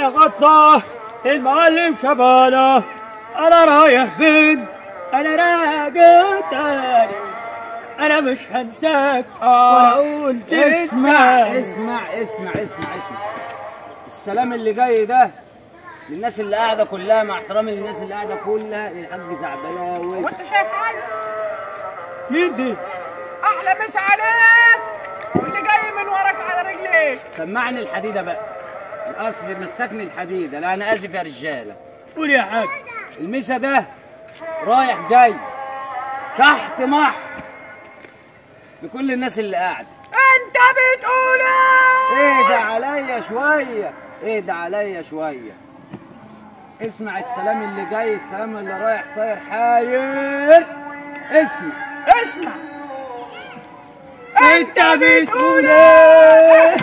يا غصة المعلم شبانة، أنا رايح فين؟ أنا راجع تاني، أنا مش هنساك ولا أقول اسمع اسمع اسمع اسمع اسمع. السلام اللي جاي ده للناس اللي قاعدة كلها، مع احترامي للناس اللي قاعدة كلها، للحاج زعبلاوي. وانت شايف حاجه؟ مين دي؟ احلى مسا عليك واللي جاي من وراك على رجليك. سمعني الحديدة بقى، الأصل مسكني الحديدة. لا أنا آسف يا رجالة. قول يا حاج. المسا ده رايح جاي تحت محت لكل الناس اللي قاعدة. انت بتقول ايه؟ اهدى عليا شوية، اهدى عليا شوية. اسمع السلام اللي جاي، السلام اللي رايح طاير حاير. اسمع اسمع. انت بتقول ايه؟